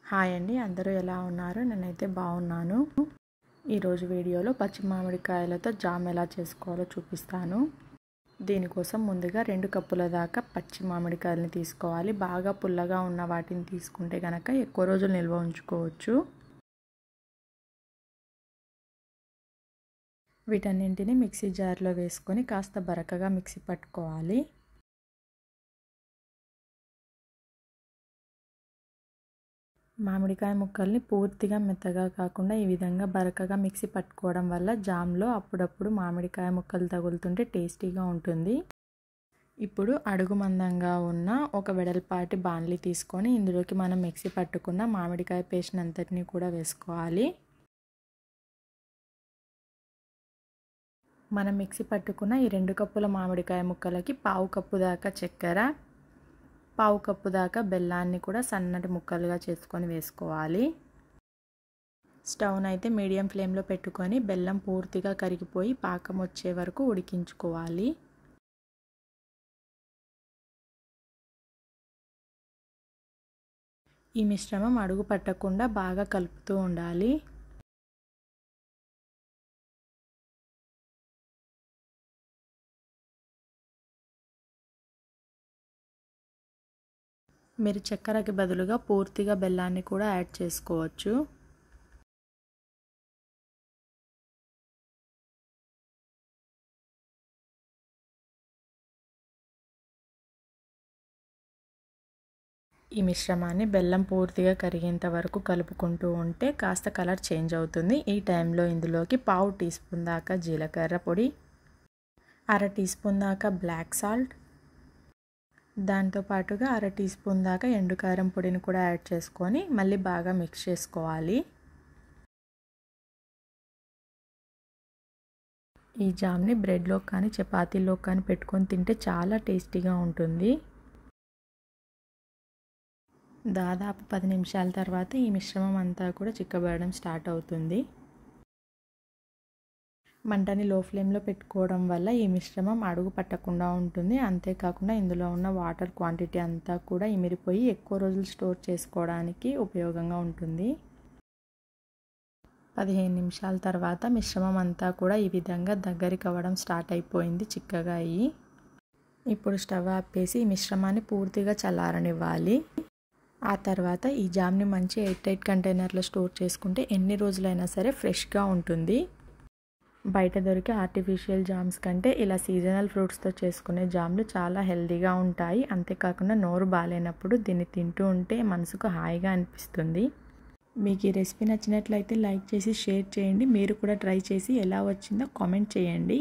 Hi అండి, అందరూ ఎలా ఉన్నారు? నేనైతే బాగున్నాను. ఈరోజు వీడియోలో పచ్చి మామిడికాయలతో జామ్ ఎలా చేసుకోవాలో చూపిస్తాను. దీనికోసం ముందుగా 2 కప్పుల దాకా పచ్చి మామిడికాయలని తీసుకోవాలి. బాగా పుల్లగా ఉన్న వాటిని తీసుకుంటే కనుక ఎక్కువ రోజులు నిల్వ ఉంచుకోవచ్చు. వీటన్నింటిని మిక్సీ జార్లో వేసుకొని కాస్త బరకగా మిక్సీ పట్టుకోవాలి. మామిడికాయ ముక్కల్ని పూర్తిగా మెత్తగా కాకుండా ఈ విధంగా బరకగా మిక్సీ పట్టుకోవడం వల్ల జామ్లో అప్పుడప్పుడు మామిడికాయ ముక్కలు తగులుతుంటే టేస్టీగా ఉంటుంది. ఇప్పుడు అడుగు మందంగా ఉన్న ఒక వెడల్పాటి బాండ్లీ తీసుకొని ఇందులోకి మనం మిక్సీ పట్టుకున్న మామిడికాయ పేస్ట్ అంతటినీ కూడా వేసుకోవాలి. మనం మిక్సీ పట్టుకున్న ఈ 2 కప్పుల మామిడికాయ ముక్కలకి 1/2 కప్పు దాకా చక్కెర, 1/2 కప్పు దాకా బెల్లాన్ని కూడా సన్నటి ముక్కలుగా చేసుకొని వేసుకోవాలి. స్టవ్ని అయితే మీడియం ఫ్లేమ్లో పెట్టుకొని బెల్లం పూర్తిగా కరిగిపోయి పాకం వచ్చే వరకు ఉడికించుకోవాలి. ఈ మిశ్రమం అడుగు పట్టకుండా బాగా కలుపుతూ ఉండాలి. మీరు చక్కెరకి బదులుగా పూర్తిగా బెల్లాన్ని కూడా యాడ్ చేసుకోవచ్చు. ఈ మిశ్రమాన్ని బెల్లం పూర్తిగా కరిగేంత వరకు కలుపుకుంటూ ఉంటే కాస్త కలర్ చేంజ్ అవుతుంది. ఈ టైంలో ఇందులోకి 1/2 టీ స్పూన్ దాకా జీలకర్ర పొడి, 1/2 టీ స్పూన్ దాకా బ్లాక్ సాల్ట్, దాంతోపాటుగా 1/2 టీ స్పూన్ దాకా ఎండుకారం పొడిని కూడా యాడ్ చేసుకొని మళ్ళీ బాగా మిక్స్ చేసుకోవాలి. ఈ జామ్ని బ్రెడ్లో కానీ చపాతీలో కానీ పెట్టుకొని తింటే చాలా టేస్టీగా ఉంటుంది. దాదాపు 10 నిమిషాల తర్వాత ఈ మిశ్రమం అంతా కూడా చిక్కబడడం స్టార్ట్ అవుతుంది. మంటని లో ఫ్లేమ్లో పెట్టుకోవడం వల్ల ఈ మిశ్రమం అడుగు పట్టకుండా ఉంటుంది. అంతేకాకుండా ఇందులో ఉన్న వాటర్ క్వాంటిటీ అంతా కూడా ఇమిరిపోయి ఎక్కువ రోజులు స్టోర్ చేసుకోవడానికి ఉపయోగంగా ఉంటుంది. 15 నిమిషాల తర్వాత మిశ్రమం అంతా కూడా ఈ విధంగా దగ్గరికి అవ్వడం స్టార్ట్ అయిపోయింది, చిక్కగా అయ్యి. ఇప్పుడు స్టవ్ ఆపేసి ఈ మిశ్రమాన్ని పూర్తిగా చల్లారనివ్వాలి. ఆ తర్వాత ఈ జామ్ని మంచి ఎయిర్ టైట్ కంటైనర్లో స్టోర్ చేసుకుంటే ఎన్ని రోజులైనా సరే ఫ్రెష్గా ఉంటుంది. బయట దొరికే ఆర్టిఫిషియల్ జామ్స్ కంటే ఇలా సీజనల్ ఫ్రూట్స్తో చేసుకునే జామ్లు చాలా హెల్తీగా ఉంటాయి. అంతేకాకుండా నోరు బాగాలేనప్పుడు దీన్ని తింటూ ఉంటే మనసుకు హాయిగా అనిపిస్తుంది. మీకు ఈ రెసిపీ నచ్చినట్లయితే లైక్ చేసి షేర్ చేయండి. మీరు కూడా ట్రై చేసి ఎలా వచ్చిందో కామెంట్ చేయండి.